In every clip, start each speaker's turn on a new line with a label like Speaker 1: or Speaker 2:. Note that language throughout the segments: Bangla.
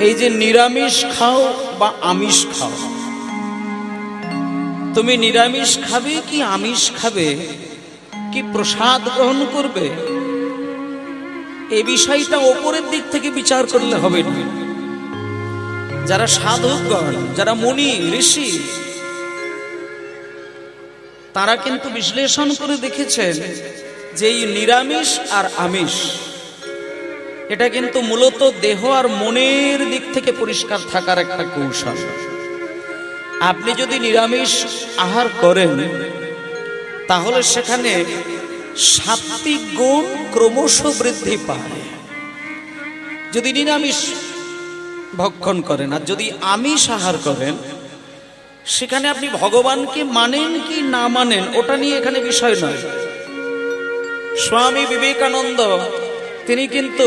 Speaker 1: এই যে নিরামিষ খাও বা আমিষ খাও, তুমি নিরামিষ খাবে কি আমিষ খাবে, কি প্রসাদ গ্রহণ করবে, এই বিষয়টা ওপরের দিক থেকে বিচার করলে হবে না। যারা সাধকগণ, যারা মুনি ঋষি, তারা কিন্তু বিশ্লেষণ করে দেখেছেন যে এই নিরামিষ আর আমিষ এটা কিন্তু মূলত দেহ আর মনের দিক থেকে পরিষ্কার থাকার একটা কৌশল। আপনি যদি নিরামিষ আহার করেন তাহলে সেখানে সাত্বিক গুণ ক্রমশ বৃদ্ধি পায় যদি নিরামিষ ভক্ষণ করেন। আর যদি আমিষ আহার করেন সেখানে আপনি ভগবানকে মানেন কি না মানেন ওটা নিয়ে এখানে বিষয় নয়। স্বামী বিবেকানন্দ তিনি কিন্তু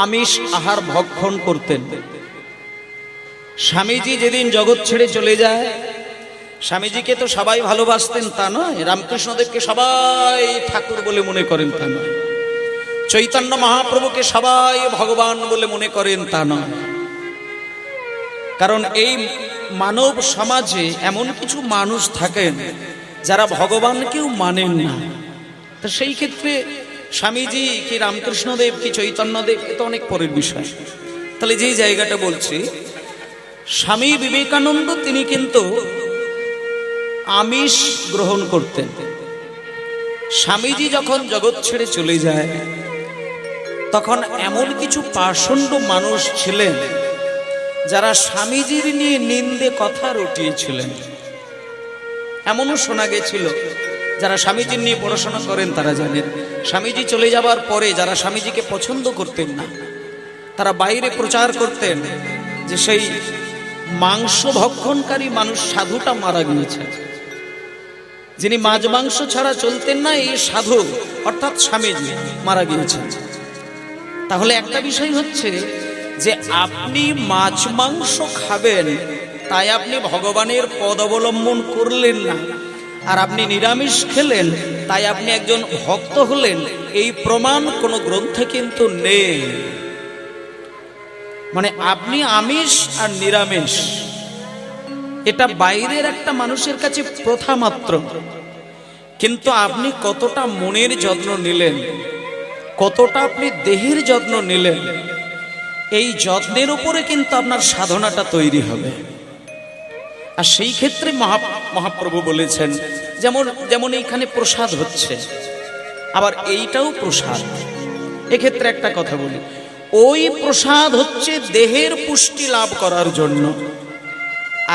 Speaker 1: আমিষ আহার ভক্ষণ করতেন। স্বামীজি যেদিন জগৎ ছেড়ে চলে যায়, স্বামীজিকে তো সবাই ভালোবাসতেন তা নয়, রামকৃষ্ণদেবকে সবাই ঠাকুর বলে মনে করেন তা নয়, চৈতন্য মহাপ্রভুকে সবাই ভগবান বলে মনে করেন তা নয়। কারণ এই মানব সমাজে এমন কিছু মানুষ থাকেন যারা ভগবানকেও মানেন না। তো সেই ক্ষেত্রে স্বামীজি কি রামকৃষ্ণদেব কি চৈতন্যদেব এ তো অনেক পরের বিষয়। তাহলে যেই জায়গাটা বলছি, স্বামী বিবেকানন্দ তিনি কিন্তু আমিষ গ্রহণ করতেন। স্বামীজি যখন জগৎ ছেড়ে চলে যায় তখন এমন কিছু পাষণ্ড মানুষ ছিলেন যারা স্বামীজির নিয়ে নিন্দে কথা রটিয়েছিলেন। এমনও শোনা গেছিল, যারা স্বামীজির নিয়ে পড়াশোনা করেন তারা জানেন, স্বামীজি চলে যাবার পরে যারা স্বামীজিকে পছন্দ করতেন না তারা বাইরে প্রচার করতেন যে সেই মাংস ভক্ষণকারী মানুষ সাধুটা মারা গিয়েছে। যিনি মাছ মাংস ছাড়া চলতেন না এই সাধু অর্থাৎ স্বামীজি মারা গিয়েছেন। তাহলে একটা বিষয় হচ্ছে যে আপনি মাছ মাংস খাবেন তাই আপনি ভগবানের পদ অবলম্বন করলেন না, আর আপনি নিরামিষ খেলেন তাই আপনি একজন ভক্ত হলেন, এই প্রমাণ কোনো গ্রন্থে কিন্তু নেই। মানে আপনি আমিষ আর নিরামিষ এটা বাইরের একটা মানুষের কাছে প্রথা মাত্র, কিন্তু আপনি কতটা মনের যত্ন নিলেন, কতটা আপনি দেহের যত্ন নিলেন, এই যত্নের উপরে কিন্তু আপনার সাধনাটা তৈরি হবে। আর সেই ক্ষেত্রে মহাপ্রভু বলেছেন, যেমন এইখানে প্রসাদ হচ্ছে, আবার এইটাও প্রসাদ। এক্ষেত্রে একটা কথা বলি, ওই প্রসাদ হচ্ছে দেহের পুষ্টি লাভ করার জন্য,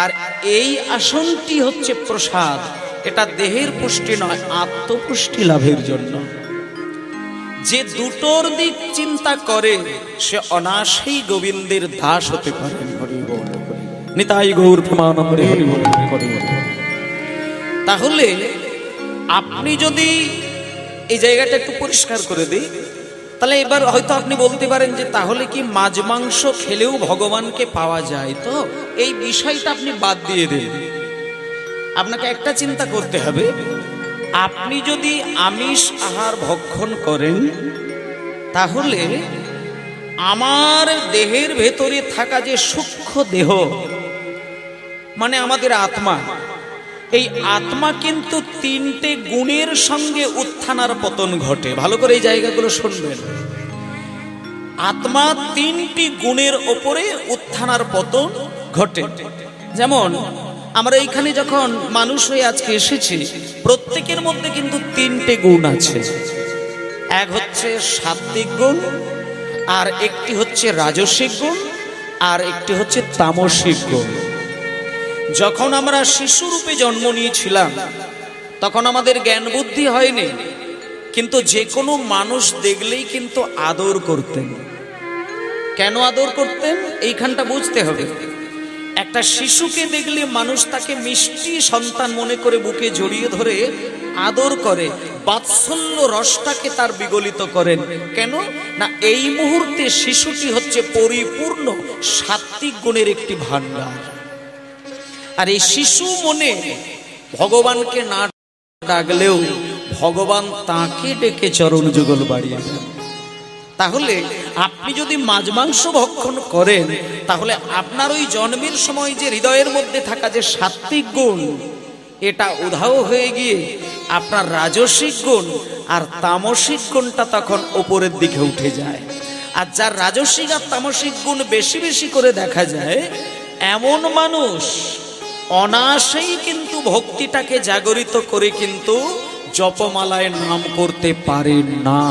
Speaker 1: আর এই আসনটি হচ্ছে প্রসাদ, এটা দেহের পুষ্টি নয়, আত্মপুষ্টি লাভের জন্য। যে দুটোর দিক চিন্তা করে সে অনায়াসেই গোবিন্দের দাস হতে পারে। নিতাই গৌর প্রেমানন্দে হরি বল, হরি বল। তাহলে আপনি যদি এই জায়গাটা একটু পরিষ্কার করে দিই, তাহলে এবার হয়তো আপনি বলতে পারেন যে তাহলে কি মাছ মাংস খেলেও ভগবানকে পাওয়া যায়? তো এই বিষয়টা আপনি বাদ দিয়ে দেন। আপনাকে একটা চিন্তা করতে হবে, আপনি যদি আমিষ আহার ভক্ষণ করেন তাহলে আমার দেহের ভেতরে থাকা যে সূক্ষ্ম দেহ মানে আমাদের আত্মা, এই আত্মা কিন্তু তিনটে গুণের সঙ্গে উত্থান আর পতন ঘটে। ভালো করে এই জায়গাগুলো শুনবেন। আত্মা তিনটি গুণের ওপরে উত্থান আর পতন ঘটে। যেমন আমরা এইখানে যখন মানুষ হয়ে আজকে এসেছি, প্রত্যেকের মধ্যে কিন্তু তিনটে গুণ আছে। এক হচ্ছে সাত্বিক গুণ, আর একটি হচ্ছে রাজসিক গুণ, আর একটি হচ্ছে তামসিক গুণ। যখন আমরা শিশুরূপে জন্ম নিয়েছিলাম তখন আমাদের জ্ঞান বুদ্ধি হয়নি, কিন্তু যে কোনো মানুষ দেখলেই কিন্তু আদর করতেন। কেন আদর করতেন এইখানটা বুঝতে হবে। একটা শিশুকে দেখলে মানুষ তাকে মিষ্টি সন্তান মনে করে বুকে জড়িয়ে ধরে আদর করে, বাৎসল্য রসটাকে তার বিগলিত করেন। কেন না, এই মুহূর্তে শিশুটি হচ্ছে পরিপূর্ণ সাত্বিক গুণের একটি ভান্ডার। আর এই শিশু মনে ভগবানকে না ডাকলেও ভগবান তাকে ডেকে চরণ যুগল বাড়িয়ে দেন। তাহলে আপনি যদি মাছ মাংস ভক্ষণ করেন, তাহলে আপনার ওই জন্মের সময় যে হৃদয়ের মধ্যে থাকা যে সাত্ত্বিক গুণ, এটা উধাও হয়ে গিয়ে আপনার রাজসিক গুণ আর তামসিক গুণটা তখন উপরের দিকে উঠে যায়। আর যার রাজসিক আর তামসিক গুণ বেশি বেশি করে দেখা যায়, এমন মানুষ অনায়াসেই কিন্তু ভক্তিটাকে জাগরিত করে কিন্তু জপমালায় নাম করতে পারেন না।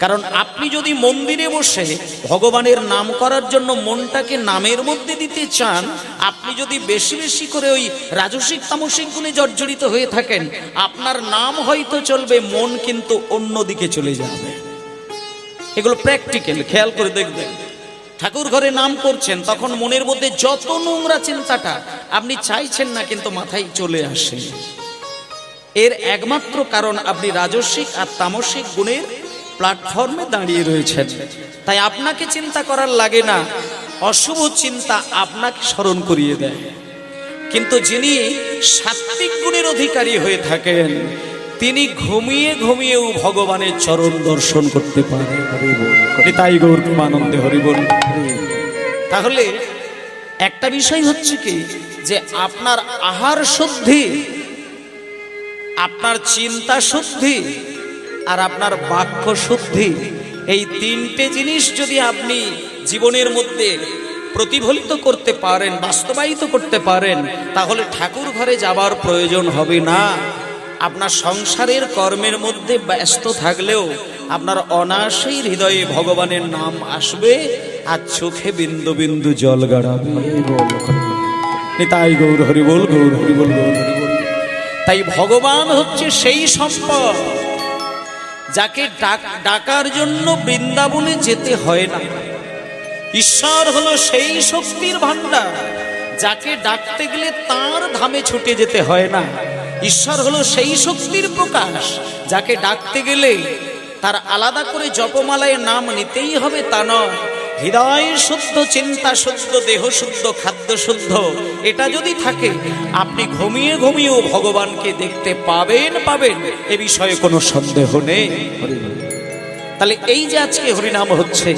Speaker 1: কারণ আপনি যদি মন্দিরে বসে ভগবানের নাম করার জন্য মনটাকে নামের মধ্যে দিতে চান, আপনি যদি বেশি বেশি করে ওই রাজসিক তামসিক গুণে জর্জরিত হয়ে থাকেন, আপনার নাম হয়তো চলবে, মন কিন্তু অন্যদিকে চলে যাবে। এগুলো প্র্যাকটিক্যাল, খেয়াল করে দেখবেন। ঠাকুর ঘরে নাম করছেন, তখন মনের মধ্যে যত নোংরা চিন্তাটা আপনি চাইছেন না কিন্তু মাথায় চলে আসে। এর একমাত্র কারণ আপনি রাজসিক আর তামসিক গুণের প্ল্যাটফর্মে দাঁড়িয়ে রয়েছেন। তাই আপনাকে চিন্তা করার লাগে না, অশুভ চিন্তা আপনাকে স্মরণ করিয়ে দেয়। কিন্তু যিনি সাত্ত্বিক গুণের অধিকারী হয়ে থাকেন, তিনি ঘুমিয়ে ঘুমিয়েও ভগবানের চরণ দর্শন করতে পারেন। তাই গৌর আনন্দে হরি বল। তাহলে একটা বিষয় হচ্ছে কি, যে আপনার আহার শুদ্ধি, আপনার চিন্তা শুদ্ধি আর আপনার বাক্য শুদ্ধি, এই তিনটে জিনিস যদি আপনি জীবনের মধ্যে প্রতিফলিত করতে পারেন, বাস্তবায়িত করতে পারেন, তাহলে ঠাকুর ঘরে যাবার প্রয়োজন হবে না। আপনার সংসারের কর্মের মধ্যে ব্যস্ত থাকলেও আপনার অনায়াসেই হৃদয়ে ভগবানের নাম আসবে আর চোখে বিন্দু বিন্দু জল গড়াবে। তাই গৌর হরি বল, গৌর হরি বল, গৌর হরি বল। তাই ভগবান হচ্ছে সেই সম্পদ যাকে ডাকার জন্য বৃন্দাবনে যেতে হয় না। ঈশ্বর হলো সেই শক্তির ভান্ডার যাকে ডাকতে গেলে তার ধামে ছুটে যেতে হয় না। ঈশ্বর হলো সেই শক্তির প্রকাশ যাকে ডাকতে গেলে তার আলাদা করে জপমালায় নাম নিতেই হবে তা নয়। হৃদয় শুদ্ধ, চিন্তা শুদ্ধ, দেহ শুদ্ধ, খাদ্য শুদ্ধ, এটা যদি থাকে, আপনি ঘুমিয়ে ঘুমিয়েও ভগবানকে দেখতে পাবেন এ বিষয়ে কোনো সন্দেহ নেই। তাহলে এই যে আজকে হরিনাম হচ্ছে,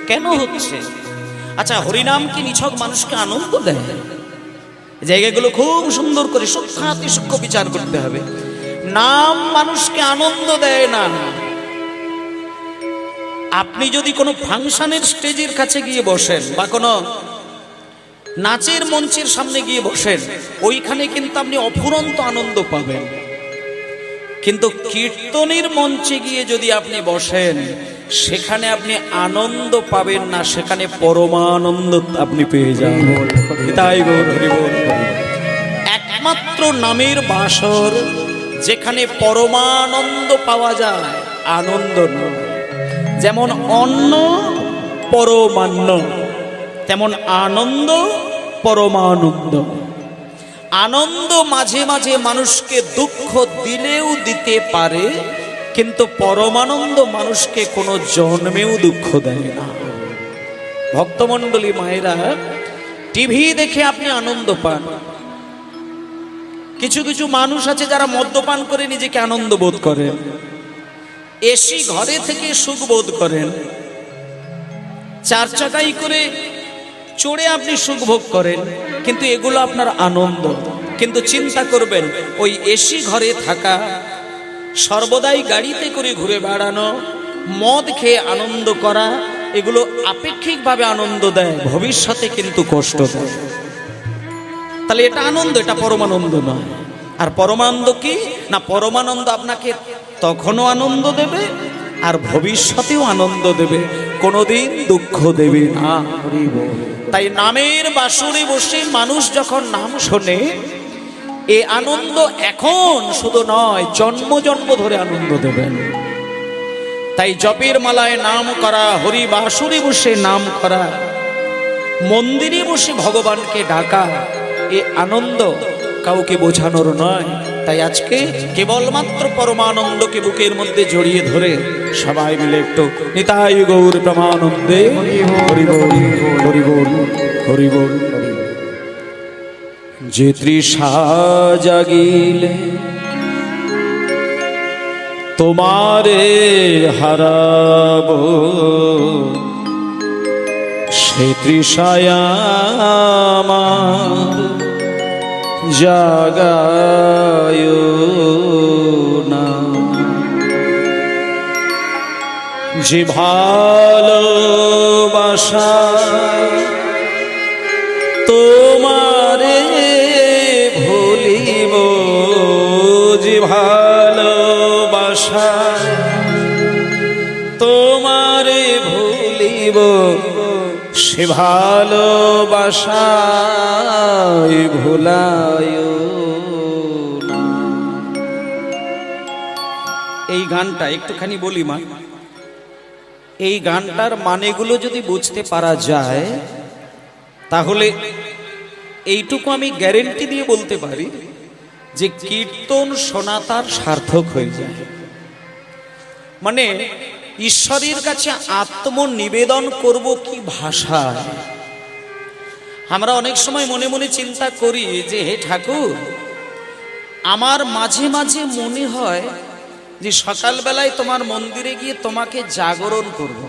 Speaker 1: কেন হচ্ছে? আচ্ছা, হরিনাম কি নিছক মানুষকে আনন্দ দেয়? জায়গাগুলো খুব সুন্দর করে সূক্ষ্মাতি সূক্ষ্ম বিচার করতে হবে। নাম মানুষকে আনন্দ দেয় না। আপনি যদি কোনো ফাংশনের স্টেজের কাছে গিয়ে বসেন বা কোনো নাচের মঞ্চের সামনে গিয়ে বসেন, ওইখানে কিন্তু আপনি অফুরন্ত আনন্দ পাবেন। কিন্তু কীর্তনের মঞ্চে গিয়ে যদি আপনি বসেন, সেখানে আপনি আনন্দ পাবেন না, সেখানে পরমানন্দ আপনি পেয়ে যাবেন। তাই গৌর হরি বল। একমাত্র নামের বাসর যেখানে পরমানন্দ পাওয়া যায়, আনন্দ নয়। যেমন অন্ন পরমান্ন, তেমন আনন্দ পরমানন্দ। আনন্দ মাঝে মাঝে মানুষকে দুঃখ দিলেও দিতে পারে, কিন্তু পরমানন্দ মানুষকে কোনো জন্মেও দুঃখ দেয় না। ভক্তমণ্ডলী মায়েরা, টিভি দেখে আপনি আনন্দ পান। কিছু কিছু মানুষ আছে যারা মদ্যপান করে নিজেকে আনন্দ বোধ করেন, এসি ঘরে থেকে সুখ বোধ করেন, চার চাকাই করে চড়ে আপনি সুখ ভোগ করেন, কিন্তু এগুলো আপনার আনন্দ। কিন্তু চিন্তা করবেন, ওই এসি ঘরে থাকা, সর্বদাই গাড়িতে করে ঘুরে বেড়ানো, মদ খেয়ে আনন্দ করা, এগুলো আপেক্ষিকভাবে আনন্দ দেয়, ভবিষ্যতে কিন্তু কষ্ট দেয়। তাহলে এটা আনন্দ, এটা পরমানন্দ নয়। আর পরমানন্দ কি না, পরমানন্দ আপনাকে তখনও আনন্দ দেবে আর ভবিষ্যতেও আনন্দ দেবে, কোনোদিন দুঃখ দেবে না। তাই নামের বাসরে বসে মানুষ যখন নাম শোনে, এ আনন্দ এখন শুধু নয়, জন্ম জন্ম ধরে আনন্দ দেবেন। তাই জপের মালায় নাম করা, হরি বাসরে বসে নাম করা, মন্দিরে বসে ভগবানকে ডাকা, এ আনন্দ কাউকে বোঝানোর নয়। তাই আজকে কেবলমাত্র পরমানন্দকে বুকের মধ্যে জড়িয়ে ধরে সবাই মিলে একটু নিতাই গৌর প্রেমানন্দে হরি বল, হরি বল, হরি বল। যে তৃষা জাগিলে তোমারে হারাবো সে তৃষায় আমার জাগায় না। যে ভালোবাসা তোমারে ভুলিব, যে ভালোবাসা তোমারে ভুলিব, সে ভালোবাসায় ভুলায় না। এই গানটা একটুখানি বলি মা, এই গানটার মানেগুলো যদি বুঝতে পারা যায় তাহলে এইটুকু আমি গ্যারেন্টি দিয়ে বলতে পারি যে কীর্তন শোনা তার সার্থক হয়ে যায়। মানে ঈশ্বরের কাছে আত্মনিবেদন করব কি ভাষায়। আমরা অনেক সময় মনে মনে চিন্তা করি যে হে ঠাকুর, আমার মাঝে মাঝে মনে হয় যে সকালবেলায় তোমার মন্দিরে গিয়ে তোমাকে জাগরণ করব,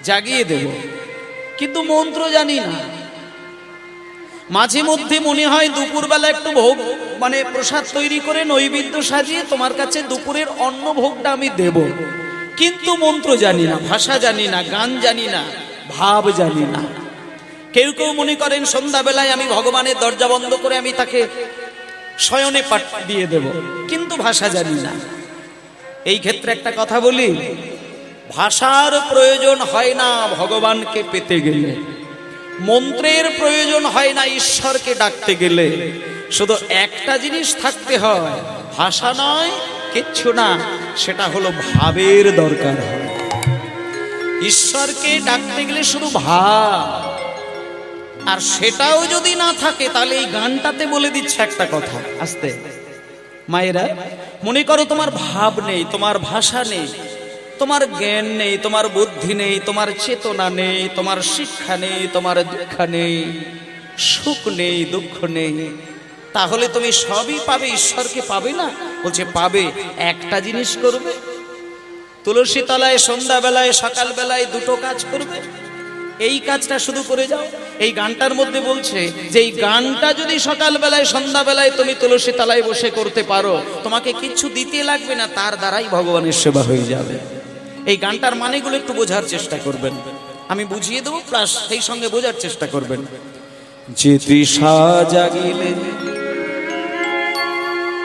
Speaker 1: জাগিয়ে দেব, কিন্তু মন্ত্র জানি না। মাঝে মধ্যে মনে হয় দুপুরবেলা একটু ভোগ মানে প্রসাদ তৈরি করে নৈবেদ্য সাজিয়ে তোমার কাছে দুপুরের অন্ন ভোগটা আমি দেব, কিন্তু মন্ত্র জানি না, ভাষা জানি না, গান জানি না, ভাব জানি না। কেউ কেউ মনে করেন সন্ধ্যাবেলায় আমি ভগবানের দরজা বন্ধ করে আমি তাকে শয়নে পাঠ দিয়ে দেব, কিন্তু ভাষা জানি না। এই ক্ষেত্রে একটা কথা বলি, ভাষার প্রয়োজন হয় না ভগবানকে পেতে গেলে, মন্ত্রের প্রয়োজন হয় না ঈশ্বরকে ডাকতে গেলে। শুধু একটা জিনিস থাকতে হয়, ভাষা নয় কিচ্ছু না, সেটা হলো ভাবের দরকার হয়। ঈশ্বরকে ডাকতে গেলে শুধু ভাব, আর সেটাও যদি না থাকে তাহলে এই গানটাতে বলে দিচ্ছে একটা কথা। আস্তে মায়েরা, মনে করো তোমার ভাব নেই, তোমার ভাষা নেই, তোমার জ্ঞান নেই, তোমার বুদ্ধি নেই, তোমার চেতনা নেই, তোমার শিক্ষা নেই, তোমার দীক্ষা নেই, সুখ নেই, দুঃখ নেই, তাহলে তুমি সবই পাবে, ঈশ্বরকে পাবে না? বলছে পাবে, একটা জিনিস করবে, তুলসী তলায় সন্ধ্যাবেলায় সকালবেলায় দুটো কাজ করবে, এই কাজটা শুধু করে যাও। এই গানটার মধ্যে বলছে যে এই গানটা যদি সকালবেলায় সন্ধ্যাবেলায় তুমি তুলসী তলায় বসে করতে পারো, তোমাকে কিছু দিতে লাগবে না, তার দ্বারাই ভগবানের সেবা হয়ে যাবে। এই গানটার মানেগুলো একটু বোঝার চেষ্টা করবেন, আমি বুঝিয়ে দেবো, প্লাস সেই সঙ্গে বোঝার চেষ্টা করবেন। যে তৃষা জাগিলে,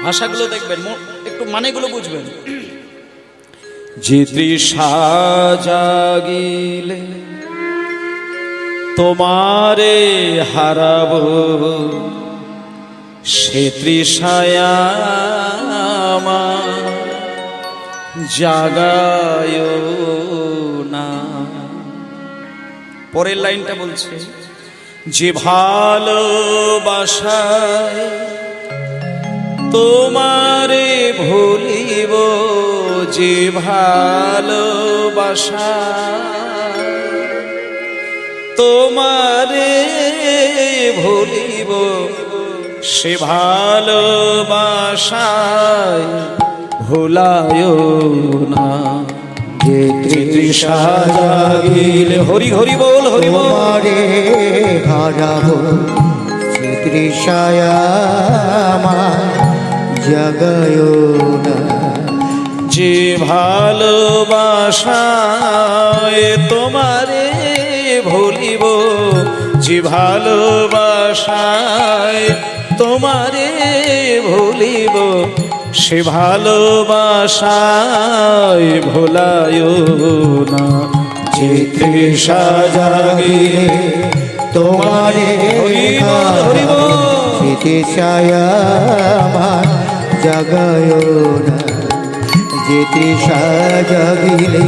Speaker 1: ভাষাগুলো দেখবেন, একটু মানেগুলো বুঝবেন। যে তৃষা জাগিলে তোমারে হারাবো সে তৃষায় আমার জাগায় না। পরের লাইনটা বলছে, যে ভালোবাসায় তোমারে ভুলিব, যে ভালোবাসায় তোমারে ভুলিব, সে ভালোবাসায় ভুলায় না। যে তৃষা জাগিলে, হরি হরি বল, হরি বল,
Speaker 2: হারাবো সে তৃষায় আমার জাগায় না।
Speaker 1: যে ভালোবাসায় তোমারে ভুলিব, যে ভালোবাসায় তোমারে ভুলিব, সে ভালোবাসায় ভোলায় না। যে তৃষা জাগিলে
Speaker 2: তোমারে সে তৃষায় আমার জাগায় না। যে তৃষা জাগিলে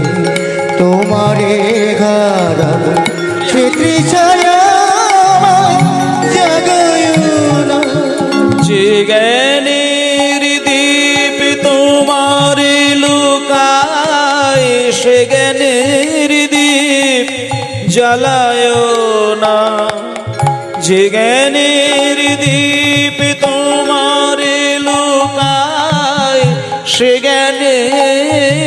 Speaker 2: তোমারে হারাবো সে তৃষায় আমার জাগায় না।
Speaker 1: যে জ্ঞানের দীপ তোমার লুকায়, সে জ্ঞানের দীপ জ্বালায় না। যে জ্ঞানের দীপ তোমার লুকায়, সে জ্ঞানের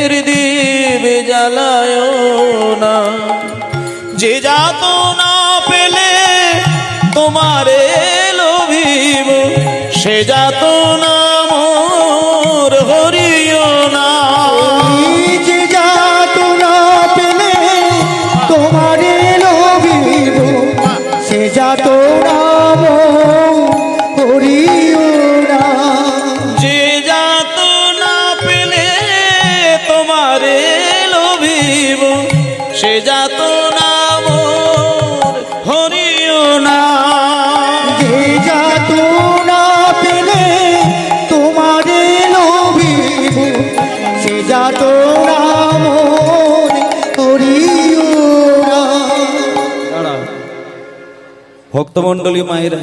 Speaker 1: সে যাত না মোর হরিও না।
Speaker 2: যে যাতনা পেলে তোমারে লোভিব, সে যাতনা করিও না।
Speaker 1: যে যাত না পেলে তোমারে লোভিব, সে যাত না মোর হরিও না।
Speaker 2: যে যাতনা পেলে তোমারে লোভিব, সে যাতনা করিও না।
Speaker 1: ভক্তমণ্ডলী মায়েরা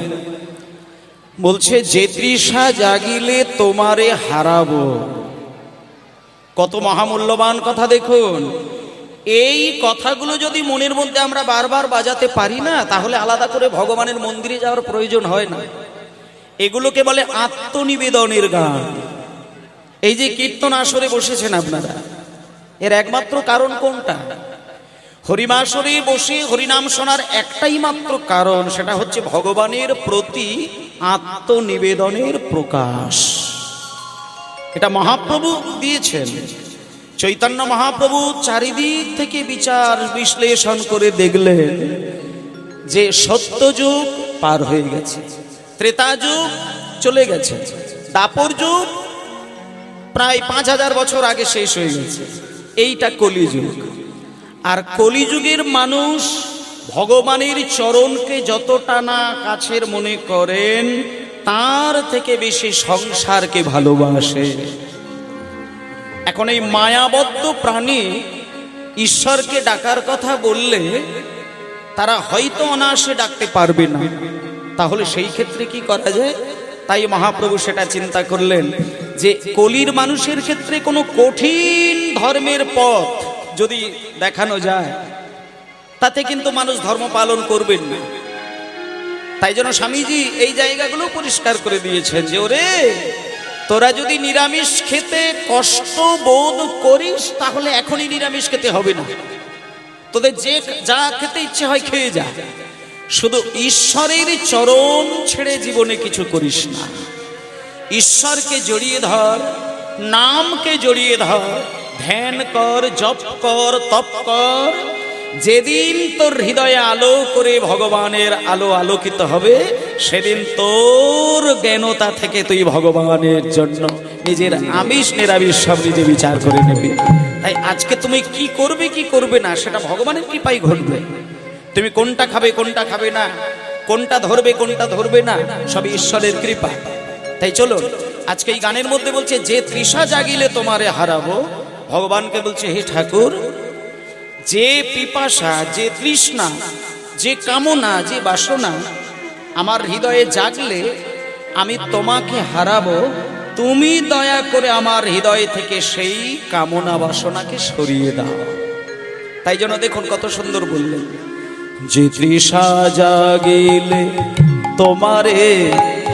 Speaker 1: বলছে, যে তৃষা জাগিলে তোমারে হারাবো। কত মহামূল্যবান কথা দেখুন। এই কথাগুলো যদি মনের মধ্যে আমরা বারবার বাজাতে পারি না, তাহলে আলাদা করে ভগবানের মন্দিরে যাওয়ার প্রয়োজন হয় না। এগুলোকে বলে আত্মনিবেদনের গান। এই যে কীর্তন আসরে বসেছেন আপনারা, এর একমাত্র কারণ কোনটা? হরিমাসরে বসে হরিনাম শোনার একটাই মাত্র কারণ, সেটা হচ্ছে ভগবানের প্রতি আত্মনিবেদনের প্রকাশ। এটা মহাপ্রভু দিয়েছেন। চৈতন্য মহাপ্রভু চারিদিক থেকে বিচার বিশ্লেষণ করে দেখলেন যে সত্যযুগ পার হয়ে গেছে, ত্রেতা যুগ চলে গেছে, দাপর যুগ প্রায় 5000 বছর আগে শেষ হয়ে গেছে, এইটা কলিযুগ। আর কলিযুগের মানুষ ভগবানের চরণকে যতটা না কাছের মনে করেন, তার থেকে বেশি সংসারকে ভালোবাসে। এখন এই মায়াবদ্ধ প্রাণী ঈশ্বরকে ডাকার কথা বললে তারা হয়তো অনায়াসে ডাকতে পারবে না, তাহলে সেই ক্ষেত্রে কি করা যায়? তাই মহাপ্রভু সেটা চিন্তা করলেন যে কলির মানুষের ক্ষেত্রে কোনো কঠিন ধর্মের পথ যদি দেখানো যায়, তাতে কিন্তু মানুষ ধর্ম পালন করবেন না। তাই জন্য স্বামীজি এই জায়গাগুলো পরিষ্কার করে দিয়েছেন যে ওরে, তোরা যদি নিরামিষ খেতে কষ্ট বোধ করিস, তাহলে এখনই নিরামিষ খেতে হবে না, তোদের যে যা খেতে ইচ্ছে হয় খেয়ে যা, শুধু ঈশ্বরের চরণ ছেড়ে জীবনে কিছু করিস না। ঈশ্বরকে জড়িয়ে ধর, নামকে জড়িয়ে ধর, ধ্যান কর, জপ কর, তপ কর। যেদিন তোর হৃদয়ে আলো করে ভগবানের আলো আলোকিত হবে, সেদিন তোর জ্ঞানতা থেকে তুই ভগবানের জন্য নিজের আমিষ নিরামিষ সব নিজে বিচার করে নেবি। তাই আজকে তুমি কি করবে কি করবে না, সেটা ভগবানের কৃপাই ঘটবে। তুমি কোনটা খাবে কোনটা খাবে না, কোনটা ধরবে কোনটা ধরবে না, সব ঈশ্বরের কৃপা। তাই চলো আজকে এই গানের মধ্যে বলছে, যে তৃষা জাগিলে তোমারে হারাবো। ভগবানকে বলছে, হে ঠাকুর, যে পিপাসা, যে তৃষ্ণা, যে কামনা, যে বাসনা আমার হৃদয়ে জাগলে আমি তোমাকে হারাবো, তুমি দয়া করে আমার হৃদয় থেকে সেই কামনা বাসনাকে সরিয়ে দাও। তাই জন্য দেখুন কত সুন্দর বললেন, যে তৃষা জাগিলে তোমারে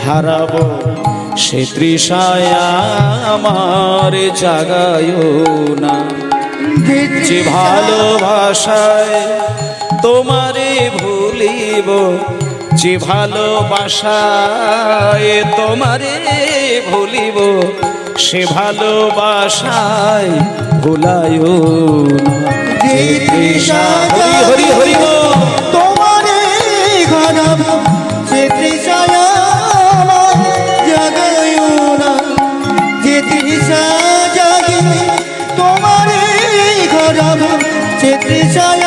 Speaker 1: হারাবো, সে তৃষায় আমার জাগায় না। যে ভালোবাসায় তোমারে ভুলিব, যে ভালোবাসায় তোমারে ভুলিব, সে ভালোবাসায় ভুলায় না।
Speaker 2: যে তৃষা
Speaker 1: হরি হরি হরি বল।
Speaker 2: তোমারে হারাবো, সে তৃষায় আমার জাগায় না। যে তৃষা জাগিলে তোমারে হারাবো, সে তৃষায়